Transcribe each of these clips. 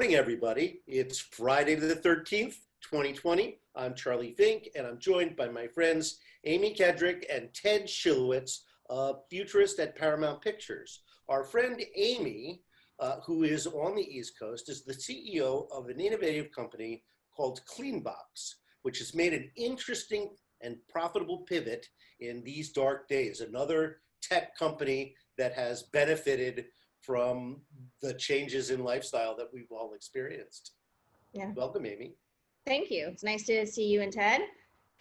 morning, everybody. It's Friday the 13th, 2020. I'm Charlie Fink, and I'm joined by my friends Amy Hedrick and Ted Schilowitz, Futurist at Paramount Pictures. Our friend Amy, who is on the East Coast, is the CEO of an innovative company called Cleanbox, which has made an interesting and profitable pivot in these dark days. Another tech company that has benefited from the changes in lifestyle that we've all experienced. Yeah. Welcome, Amy. Thank you. It's nice to see you and Ted.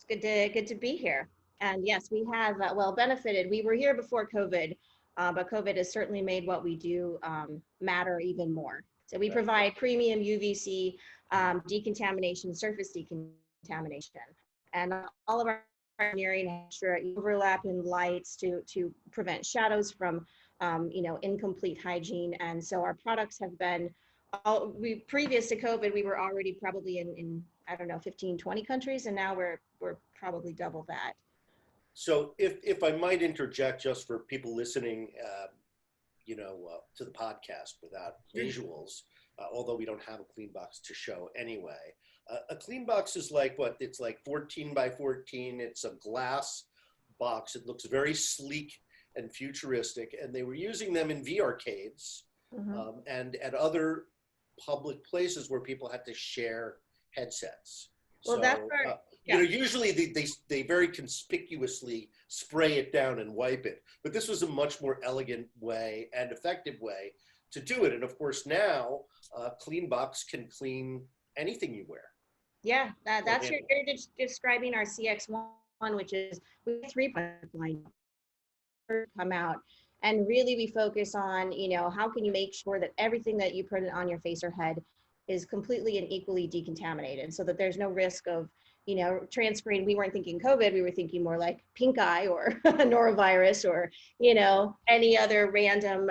It's good to be here. And yes, we have benefited. We were here before COVID, but COVID has certainly made what we do matter even more. So we provide premium UVC decontamination, surface decontamination, and all of our engineering extra overlap in lights to prevent shadows from incomplete hygiene. And so our products have been, previous to COVID, we were already probably in I don't know, 15, 20 countries, and now we're probably double that. So if I might interject, just for people listening, to the podcast without visuals, although we don't have a clean box to show anyway. A clean box is like what? It's like 14 by 14. It's a glass box. It looks very sleek and futuristic, and they were using them in VR arcades and at other public places where people had to share headsets. Well, so, that's usually they very conspicuously spray it down and wipe it, but this was a much more elegant way and effective way to do it. And of course now, Cleanbox can clean anything you wear. Yeah, that's you're describing our CX1, which is we have 3 product lines come out, and really we focus on how can you make sure that everything that you put on your face or head is completely and equally decontaminated, so that there's no risk of transferring. We weren't thinking COVID, we were thinking more like pink eye or norovirus or any other random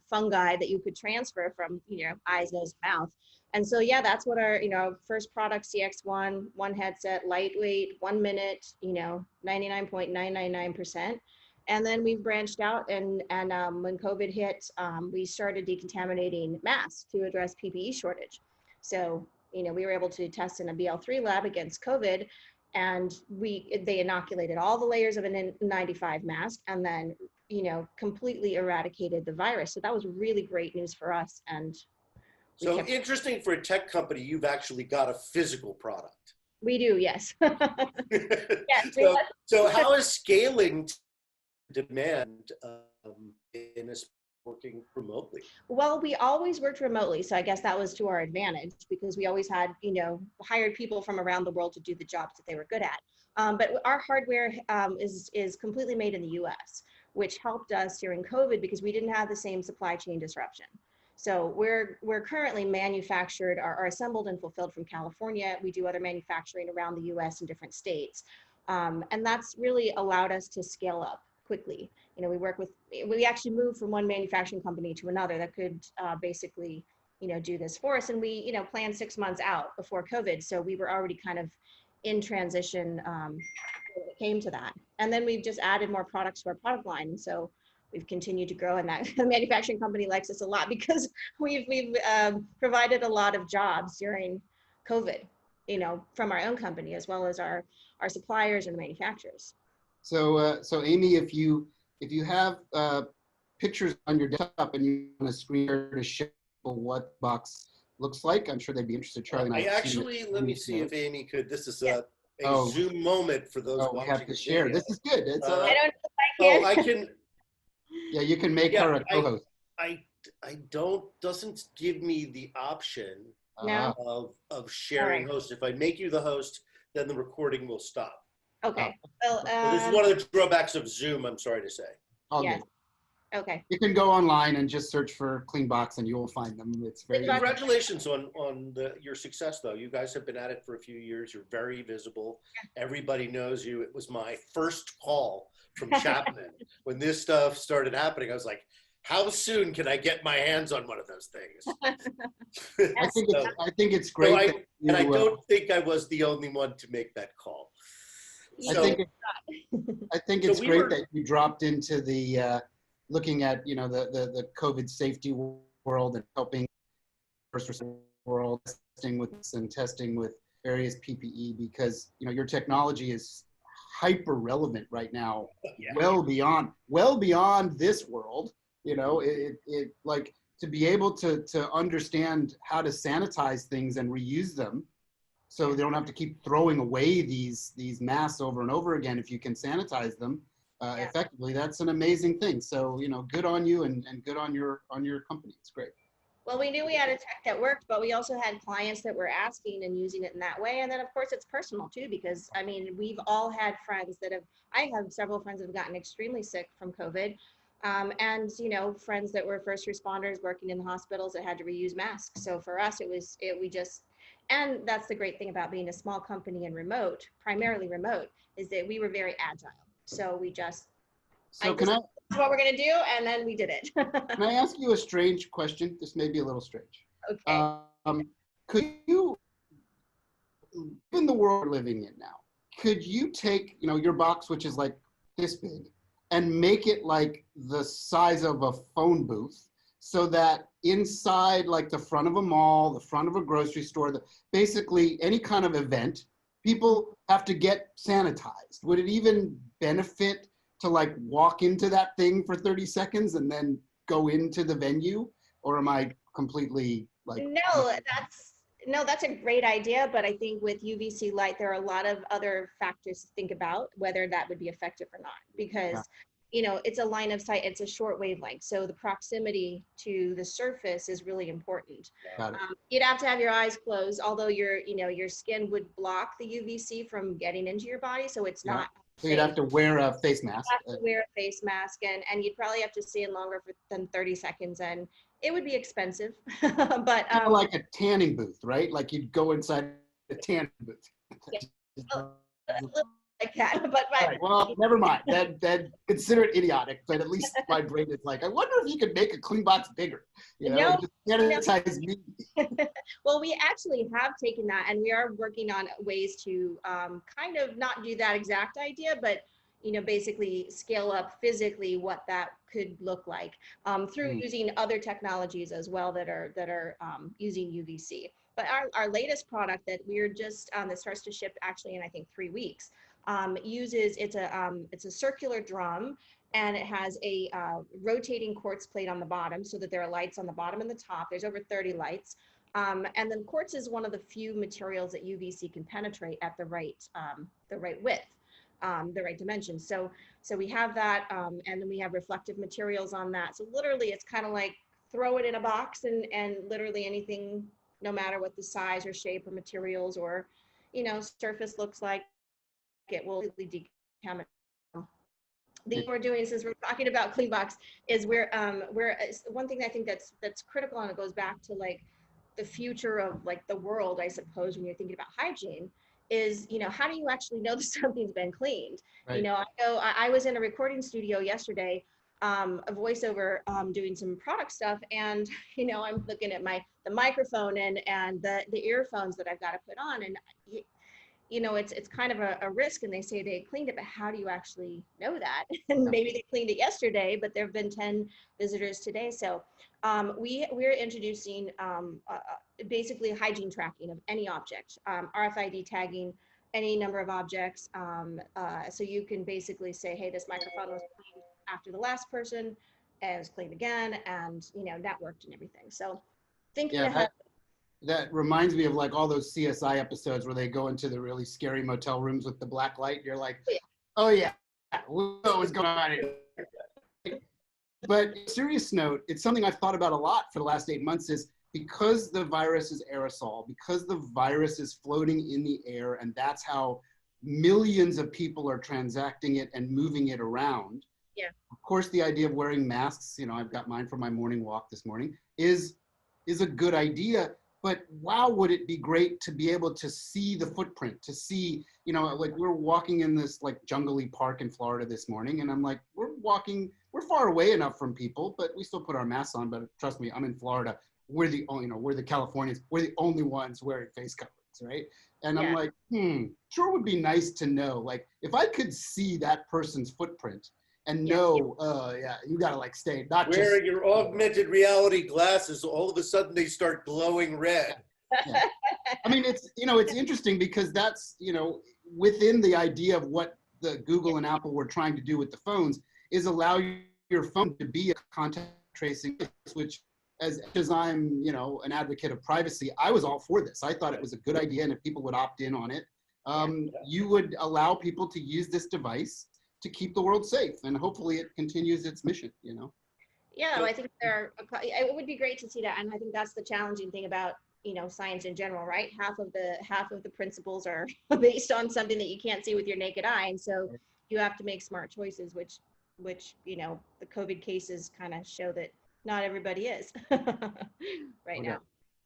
fungi that you could transfer from eyes, nose, mouth. And so yeah, that's what our first product, CX1, one headset, lightweight, 1 minute, 99.999%. And then we've branched out, and when COVID hit, we started decontaminating masks to address PPE shortage. So we were able to test in a BL3 lab against COVID, and they inoculated all the layers of an N95 mask, and then completely eradicated the virus. So that was really great news for us. And so interesting for a tech company, you've actually got a physical product. We do, yes. Yes. So how is scaling demand in a working remotely? Well, we always worked remotely, so I guess that was to our advantage, because we always had hired people from around the world to do the jobs that they were good at. But our hardware is completely made in the US, which helped us during COVID because we didn't have the same supply chain disruption. So we're currently manufactured, are assembled and fulfilled from California. We do other manufacturing around the US in different states, and that's really allowed us to scale up quickly. We actually moved from one manufacturing company to another that could basically, do this for us. And we, planned 6 months out before COVID. So we were already kind of in transition when it came to that. And then we've just added more products to our product line. And so we've continued to grow, and that the manufacturing company likes us a lot because we've provided a lot of jobs during COVID, from our own company, as well as our suppliers and the manufacturers. So Amy, if you have pictures on your desktop and you want a screen to show what box looks like, I'm sure they'd be interested. Charlie, let me see if Amy could. This is a Zoom moment for those watching. We have to share. This is good. It's, I don't know if I can. Yeah, you can make her a co-host. Doesn't give me the option of sharing host. If I make you the host, then the recording will stop. Okay. Well, this is one of the drawbacks of Zoom, I'm sorry to say. Yes. Okay. You can go online and just search for Cleanbox and you will find them. It's very Congratulations on your success, though. You guys have been at it for a few years. You're very visible. Everybody knows you. It was my first call from Chapman. When this stuff started happening, I was like, how soon can I get my hands on one of those things? I think it's great. I don't think I was the only one to make that call. I think it's great that you dropped into the looking at the COVID safety world and helping first responders world, testing with various PPE, because your technology is hyper relevant right now, well beyond this world. It like, to be able to understand how to sanitize things and reuse them, so they don't have to keep throwing away these masks over and over again. If you can sanitize them effectively, that's an amazing thing. So good on you, and good on your company. It's great. Well, we knew we had a tech that worked, but we also had clients that were asking and using it in that way. And then of course it's personal too, because I mean, we've all had friends I have several friends that have gotten extremely sick from COVID. And friends that were first responders working in the hospitals that had to reuse masks. So for us, and that's the great thing about being a small company and primarily remote, is that we were very agile. So that's what we're going to do, and then we did it. Can I ask you a strange question? This may be a little strange. Okay. Could you, in the world we're living in now, could you take your box, which is like this big, and make it like the size of a phone booth, so that inside, like the front of a mall, the front of a grocery store, basically any kind of event, people have to get sanitized? Would it even benefit to like walk into that thing for 30 seconds and then go into the venue? Or am I completely like— No, that's a great idea. But I think with UVC light, there are a lot of other factors to think about whether that would be effective or not, because it's a line of sight, it's a short wavelength. So the proximity to the surface is really important. You'd have to have your eyes closed, although your skin would block the UVC from getting into your body. So it's not— So you'd have to wear a face mask. Have to wear a face mask, and you'd probably have to stay in longer than 30 seconds, and it would be expensive. But kind of like a tanning booth, right? Like you'd go inside a tanning booth. A little like that. But right, well, never mind. That consider it idiotic, but at least my brain is like, I wonder if you could make a Cleanbox bigger. Just sanitize me. Well, we actually have taken that, and we are working on ways to kind of not do that exact idea, but basically scale up physically what that could look like through using other technologies as well that are using UVC. But our latest product that we're just that starts to ship actually in I think 3 weeks it's a circular drum, and it has a rotating quartz plate on the bottom, so that there are lights on the bottom and the top. There's over 30 lights. And then quartz is one of the few materials that UVC can penetrate at the right width, the right dimension. So we have that, and then we have reflective materials on that. So literally it's kind of like throw it in a box, and literally anything, no matter what the size or shape or materials or surface looks like, it will completely decontaminate. The thing we're doing, since we're talking about Cleanbox, is we're one thing I think that's critical, and it goes back to like the future of like the world, I suppose, when you're thinking about hygiene, is how do you actually know that something's been cleaned? Right. I was in a recording studio yesterday, a voiceover, doing some product stuff, and I'm looking at the microphone and the earphones that I've got to put on, and it's kind of a risk, and they say they cleaned it, but how do you actually know that? And maybe they cleaned it yesterday, but there have been 10 visitors today. So we're introducing basically hygiene tracking of any object, RFID tagging any number of objects. So you can basically say, hey, this microphone was cleaned after the last person, and it was cleaned again, and networked and everything. So thinking ahead. That reminds me of like all those CSI episodes where they go into the really scary motel rooms with the black light. You're like, oh yeah, we know what's going on here. But serious note, it's something I've thought about a lot for the last 8 months, is because the virus is aerosol, because the virus is floating in the air, and that's how millions of people are transacting it and moving it around. Yeah. Of course, the idea of wearing masks, I've got mine for my morning walk this morning, is a good idea. But wow, would it be great to be able to see the footprint, to see, like we're walking in this like jungly park in Florida this morning, and I'm like, we're far away enough from people, but we still put our masks on. But trust me, I'm in Florida. We're the only, we're the Californians. We're the only ones wearing face coverings, right? And I'm like, sure would be nice to know, like if I could see that person's footprint and know, you gotta like stay, not wearing just your augmented reality glasses, all of a sudden they start glowing red. Yeah. I mean, it's, it's interesting because that's, within the idea of what the Google and Apple were trying to do with the phones is allow your phone to be a contact tracing, which as I'm, an advocate of privacy, I was all for this. I thought it was a good idea. And if people would opt in on it, you would allow people to use this device to keep the world safe. And hopefully it continues its mission, Yeah, I think it would be great to see that. And I think that's the challenging thing about, science in general, right? Half of the principles are based on something that you can't see with your naked eye. And so you have to make smart choices, which, the COVID cases kind of show that not everybody is right now.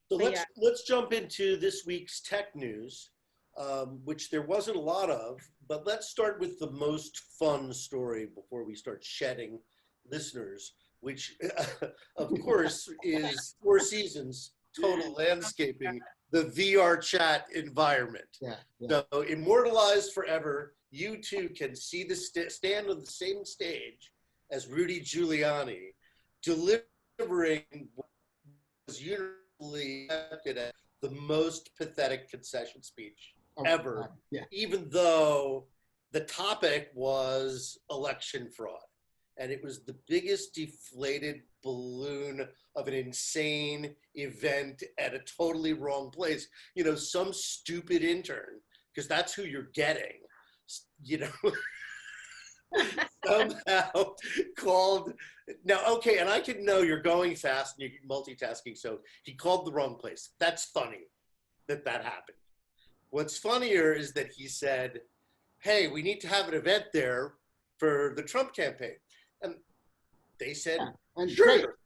So let's jump into this week's tech news, which there wasn't a lot of, but let's start with the most fun story before we start shedding listeners, which of course is Four Seasons Total Landscaping, the VR chat environment. So immortalized forever, you too can see the stand on the same stage as Rudy Giuliani, delivering what was universally accepted as the most pathetic concession speech ever, even though the topic was election fraud. And it was the biggest deflated balloon of an insane event at a totally wrong place. Some stupid intern, because that's who you're getting, somehow called. Now, okay, and I can know you're going fast and you're multitasking, so he called the wrong place. That's funny that happened. What's funnier is that he said, hey, we need to have an event there for the Trump campaign. And they said, sure.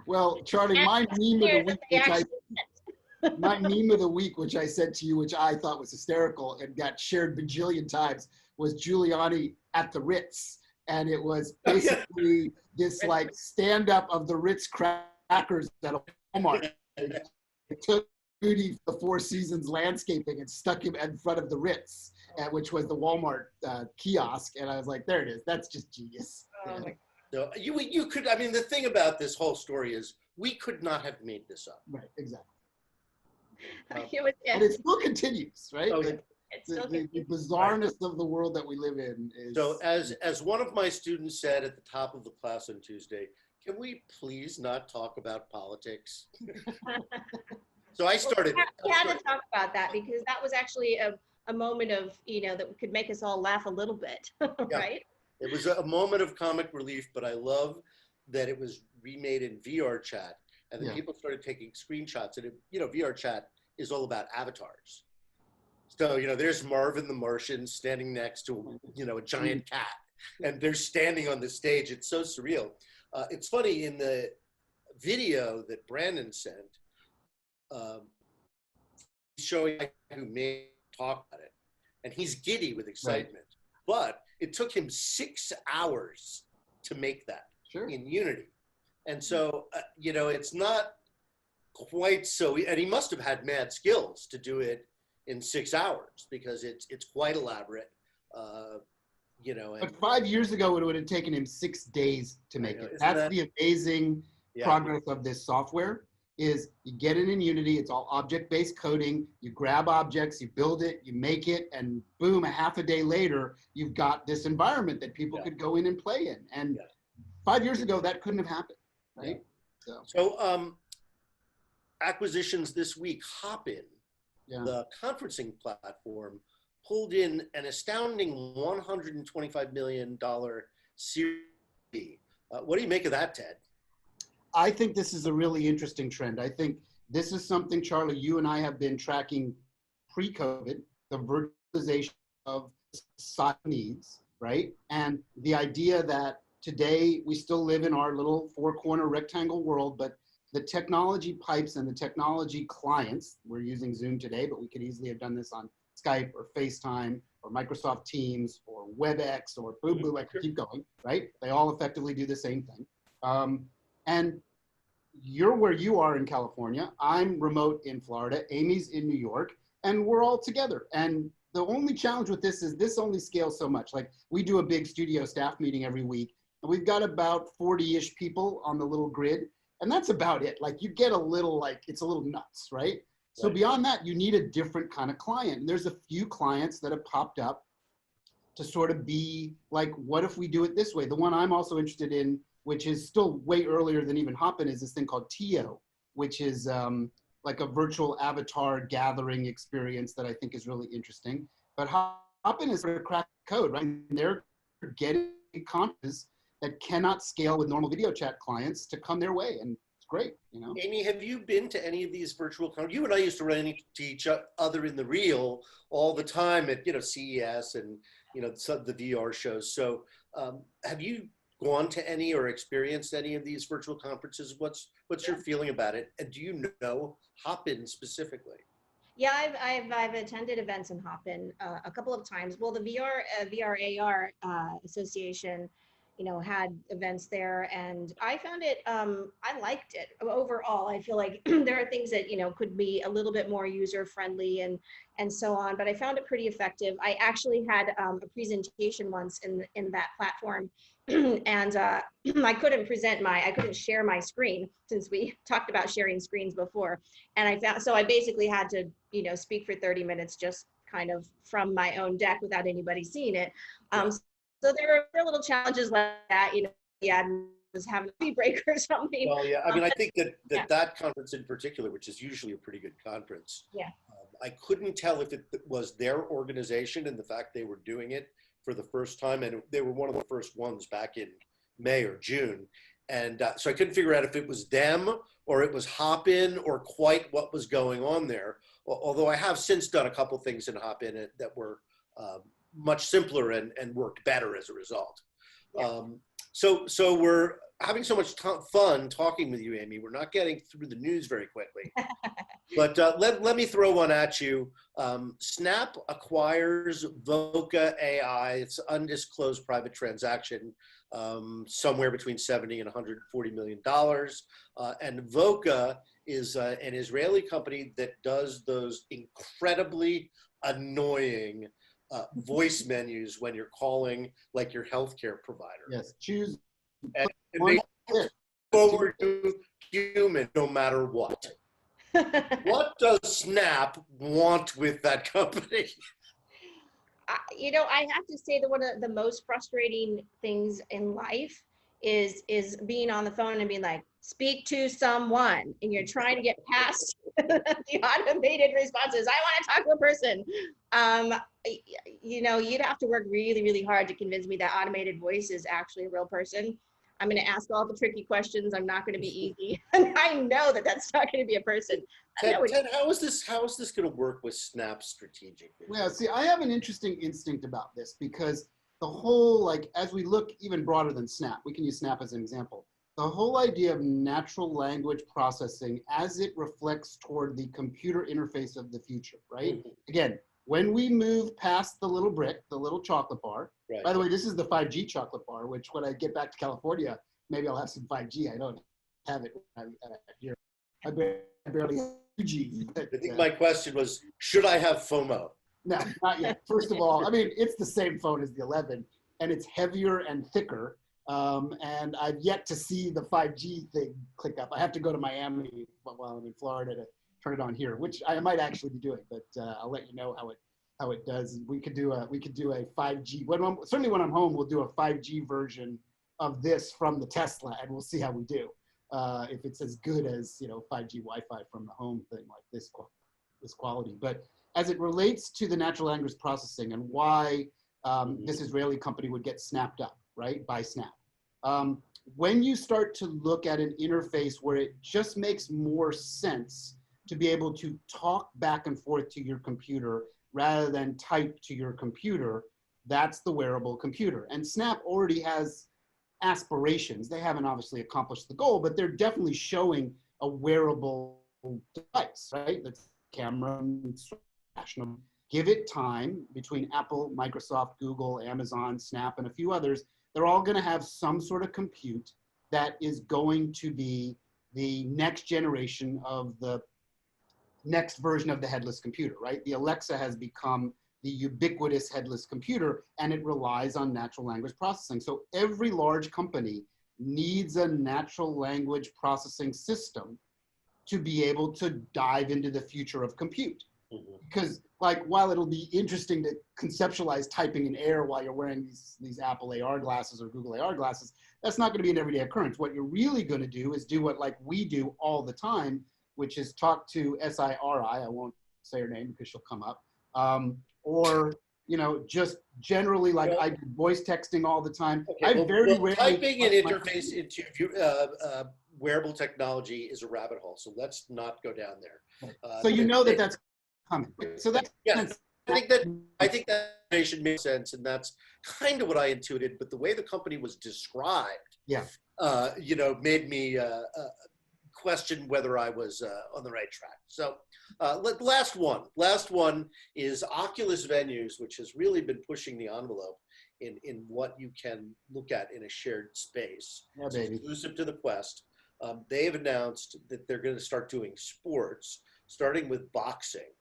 Well, Charlie, my meme of the week, which I said to you, which I thought was hysterical and got shared bajillion times, was Giuliani at the Ritz. And it was basically this like stand-up of the Ritz crackers at a Walmart. It took Rudy the Four Seasons landscaping and stuck him in front of the Ritz, which was the Walmart kiosk. And I was like, there it is. That's just genius. So you could, I mean, the thing about this whole story is we could not have made this up. Right, exactly. And it still continues, right? Oh, the bizarreness of the world that we live in is... So as one of my students said at the top of the class on Tuesday, can we please not talk about politics? So I started. We had to talk about that because that was actually a moment of, that could make us all laugh a little bit, right? It was a moment of comic relief, but I love that it was remade in VR chat, and then people started taking screenshots. And VR chat is all about avatars. So there's Marvin the Martian standing next to a giant cat, and they're standing on the stage. It's so surreal. It's funny, in the video that Brandon sent, he's showing who may talk about it, and he's giddy with excitement. But it took him 6 hours to make that in Unity. And so, it's not quite so, and he must have had mad skills to do it in 6 hours because it's quite elaborate, But 5 years ago, it would have taken him 6 days to make it. That's the amazing progress of this software. Is you get it in Unity, it's all object-based coding, you grab objects, you build it, you make it, and boom, a half a day later, you've got this environment that people could go in and play in. And 5 years ago, that couldn't have happened, right? So acquisitions this week, Hopin, the conferencing platform, pulled in an astounding $125 million Series B. What do you make of that, Ted? I think this is a really interesting trend. I think this is something, Charlie, you and I have been tracking pre-COVID, the virtualization of society needs, right? And the idea that today we still live in our little four-corner rectangle world, but the technology pipes and the technology clients, we're using Zoom today, but we could easily have done this on Skype or FaceTime or Microsoft Teams or WebEx or boom, I could keep going, right? They all effectively do the same thing. And you're where you are in California. I'm remote in Florida. Amy's in New York, and we're all together. And the only challenge with this is this only scales so much. Like we do a big studio staff meeting every week, and we've got about 40-ish people on the little grid. And that's about it. Like you get a little, like, it's a little nuts, right? So beyond that, you need a different kind of client. And there's a few clients that have popped up to sort of be like, what if we do it this way? The one I'm also interested in, which is still way earlier than even Hopin, is this thing called TIO, which is like a virtual avatar gathering experience that I think is really interesting. But Hopin is sort of crack code, right? And they're getting conferences that cannot scale with normal video chat clients to come their way. And it's great, you know? Amy, have you been to any of these virtual conferences? You and I used to run into each other in the real all the time at, you know, CES and, you know, some of the VR shows. So have you gone to any or experienced any of these virtual conferences? What's your feeling about it? And do you know Hopin specifically? Yeah, I've attended events in Hopin a couple of times. Well, the VR AR Association, you know, had events there, and I found it. I liked it overall. I feel like there are things that, you know, could be a little bit more user friendly and so on. But I found it pretty effective. I actually had a presentation once in that platform, and I couldn't share my screen, since we talked about sharing screens before. And I basically had to, you know, speak for 30 minutes just kind of from my own deck without anybody seeing it. So there were little challenges like that, you know, yeah, was having a tea break or something. Well, yeah, I mean, I think that conference in particular, which is usually a pretty good conference, I couldn't tell if it was their organization and the fact they were doing it for the first time, and they were one of the first ones back in May or June. And so I couldn't figure out if it was them or it was Hopin or quite what was going on there. Although I have since done a couple things in Hopin that were much simpler and worked better as a result. Yeah. So we're having so much fun talking with you, Amy. We're not getting through the news very quickly. But let me throw one at you. Snap acquires Voca AI. It's an undisclosed private transaction, somewhere between 70 and $140 million. And Voca is an Israeli company that does those incredibly annoying voice menus when you're calling like your healthcare provider. Yes, choose. And they forward to human no matter what. What does Snap want with that company? You know, I have to say that one of the most frustrating things in life is being on the phone and being like, speak to someone, and you're trying to get past the automated responses. I want to talk to a person. You know, you'd have to work really, really hard to convince me that automated voice is actually a real person. I'm going to ask all the tricky questions. I'm not going to be easy. And I know that that's not going to be a person. Ted, how is this going to work with Snap strategically? Yeah, see, I have an interesting instinct about this, because the whole, like, as we look even broader than Snap, we can use Snap as an example. The whole idea of natural language processing as it reflects toward the computer interface of the future, right? Mm-hmm. Again, when we move past the little brick, the little chocolate bar, right. By the way, this is the 5G chocolate bar, which when I get back to California, maybe I'll have some 5G. I don't have it here. I barely have 2G. I think my question was, should I have FOMO? No, not yet. First of all, I mean, it's the same phone as the 11, and it's heavier and thicker. And I've yet to see the 5G thing click up. I have to go to Miami while I'm in Florida to turn it on here, which I might actually be doing, but I'll let you know how it does. We could do a 5G. Certainly when I'm home, we'll do a 5G version of this from the Tesla, and we'll see how we do. If it's as good as, you know, 5G Wi-Fi from the home thing like this quality. But as it relates to the natural language processing and why this Israeli company would get snapped up, right, by Snap. When you start to look at an interface where it just makes more sense to be able to talk back and forth to your computer rather than type to your computer, that's the wearable computer. And Snap already has aspirations. They haven't obviously accomplished the goal, but they're definitely showing a wearable device, right? That's camera, give it time between Apple, Microsoft, Google, Amazon, Snap, and a few others. They're all going to have some sort of compute that is going to be the next generation of the next version of the headless computer, right? The Alexa has become the ubiquitous headless computer, and it relies on natural language processing. So every large company needs a natural language processing system to be able to dive into the future of compute. Because like, while it'll be interesting to conceptualize typing in air while you're wearing these Apple AR glasses or Google AR glasses, that's not going to be an everyday occurrence. What you're really going to do is do what like we do all the time, which is talk to SIRI, I won't say her name because she'll come up, or, you know, just generally like I do voice texting all the time. Okay, I very rarely typing an interface into wearable technology is a rabbit hole, so let's not go down there. So you know that that's coming. So that's I think that information makes sense, and that's kind of what I intuited. But the way the company was described, you know, made me question whether I was on the right track. So last one is Oculus Venues, which has really been pushing the envelope in what you can look at in a shared space. It's exclusive to the Quest. They have announced that they're going to start doing sports, starting with boxing.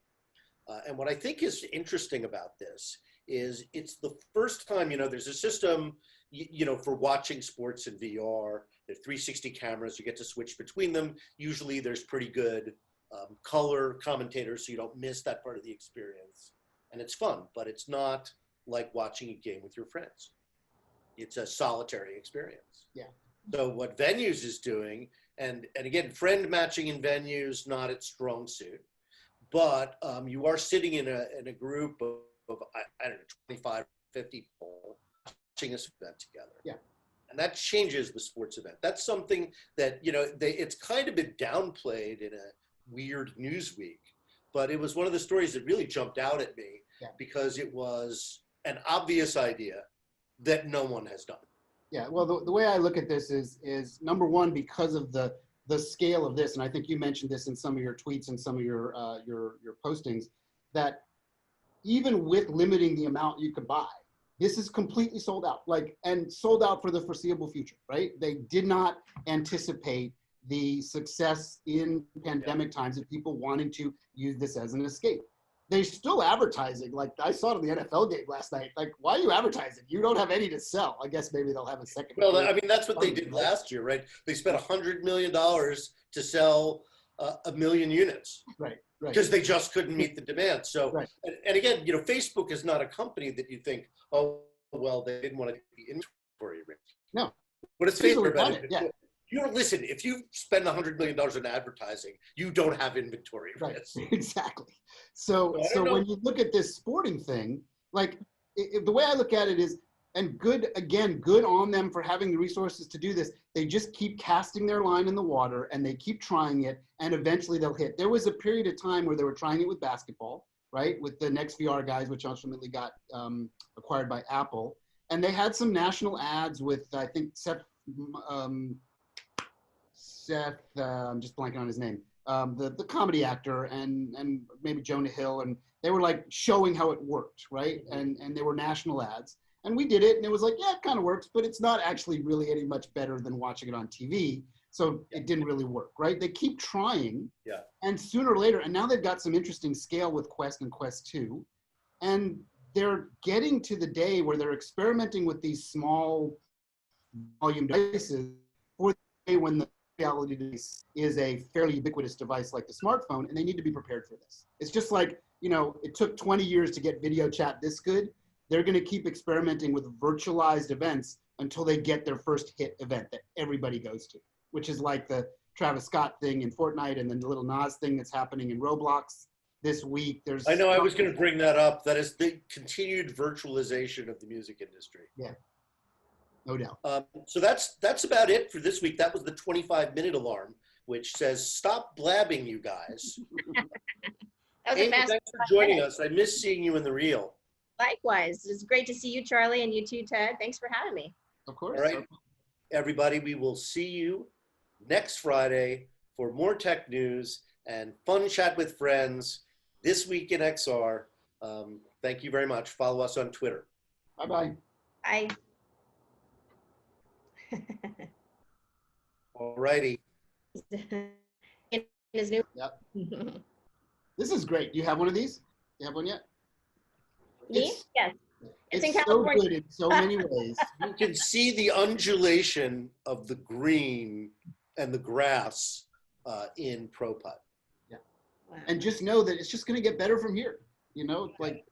And what I think is interesting about this is it's the first time, you know, there's a system, you know, for watching sports in VR. There's 360 cameras, you get to switch between them. Usually there's pretty good color commentators, so you don't miss that part of the experience. And it's fun, but it's not like watching a game with your friends. It's a solitary experience. Yeah. So what Venues is doing, and again, friend matching in Venues, not its strong suit, but you are sitting in a group of I don't know, 25, 50 people watching this event together. Yeah. And that changes the sports event. That's something that, you know, it's kind of been downplayed in a weird news week, but it was one of the stories that really jumped out at me because it was an obvious idea that no one has done. Yeah, well, the way I look at this is number one, because of the scale of this, and I think you mentioned this in some of your tweets and some of your postings, that even with limiting the amount you could buy, this is completely sold out, and sold out for the foreseeable future, right? They did not anticipate the success in pandemic times of people wanting to use this as an escape. They're still advertising. Like I saw it in the NFL game last night. Like, why are you advertising? You don't have any to sell. I guess maybe they'll have a second. Well, I mean, that's what they did last year, right? They spent $100 million to sell 1 million units. Right. Because they just couldn't meet the demand. So, and again, you know, Facebook is not a company that you think, oh, well, they didn't want to take the inventory risk. No. What it's Facebook about it. Yeah. Listen, if you spend $100 million in advertising, you don't have inventory risk. Exactly. So when you look at this sporting thing, like the way I look at it is, and good on them for having the resources to do this. They just keep casting their line in the water and they keep trying it, and eventually they'll hit. There was a period of time where they were trying it with basketball, right? With the Next VR guys, which ultimately got acquired by Apple. And they had some national ads with, I think, Seth, I'm just blanking on his name, the comedy actor, and maybe Jonah Hill, and they were like showing how it worked, right? And they were national ads. And we did it, and it was like, yeah, it kind of works, but it's not actually really any much better than watching it on TV. So it didn't really work, right? They keep trying, and sooner or later, and now they've got some interesting scale with Quest and Quest 2, and they're getting to the day where they're experimenting with these small volume devices for the day when the reality device is a fairly ubiquitous device like the smartphone, and they need to be prepared for this. It's just like, you know, it took 20 years to get video chat this good. They're going to keep experimenting with virtualized events until they get their first hit event that everybody goes to, which is like the Travis Scott thing in Fortnite and then the little Nas thing that's happening in Roblox this week. I know I was going to bring that up. That is the continued virtualization of the music industry. Yeah, no doubt. So that's about it for this week. That was the 25-minute alarm, which says, stop blabbing, you guys. Amy, thanks for joining us. I miss seeing you in the reel. Likewise. It's great to see you, Charlie, and you too, Ted. Thanks for having me. Of course. All right, everybody, we will see you next Friday for more tech news and fun chat with friends this week in XR. Thank you very much. Follow us on Twitter. Bye-bye. Bye. All righty. In his new. Yep. This is great. Do you have one of these? You have one yet? Me? Yes. It's in so California. good in so many ways. You can see the undulation of the green and the grass in ProPutt. Wow. And just know that it's just going to get better from here. You know, like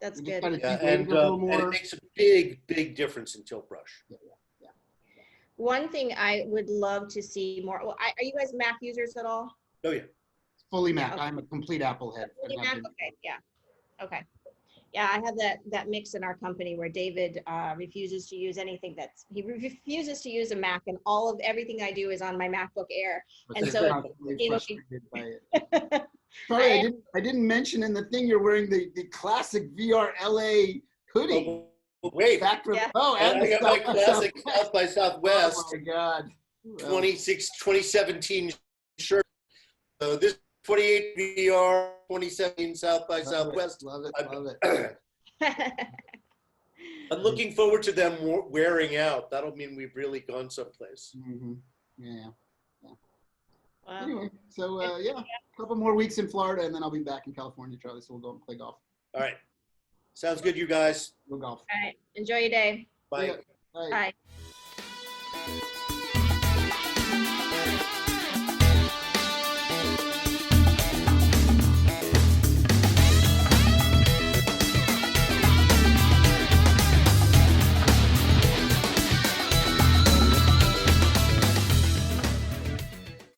That's we just good. gotta Yeah, keep waiting a little and it more. makes a big, big difference in tilt brush. One thing I would love to see more. Well, are you guys Mac users at all? Oh yeah. Fully Mac. okay. I'm a complete Apple head. Fully and have Mac? been- Okay, yeah. Okay. Yeah, I have that mix in our company where David refuses to use anything he refuses to use a Mac, and everything I do is on my MacBook Air. but And they're so constantly you know, frustrated by it. Sorry, I didn't mention in the thing you're wearing the classic VR LA hoodie. Oh, wait. Back from Yeah. And I got my classic South by Southwest Oh my God. Well, 2017 shirt. So this 28 VR 2017 South by Southwest. Love it. I'm looking forward to them wearing out. That'll mean we've really gone someplace. Mm-hmm. Yeah. Wow. Anyway, so yeah, a couple more weeks in Florida, and then I'll be back in California, Charlie. So we'll go and play golf. All right. Sounds good, you guys. Go golf. All right. Enjoy your day. Bye. Yeah. Bye. Bye.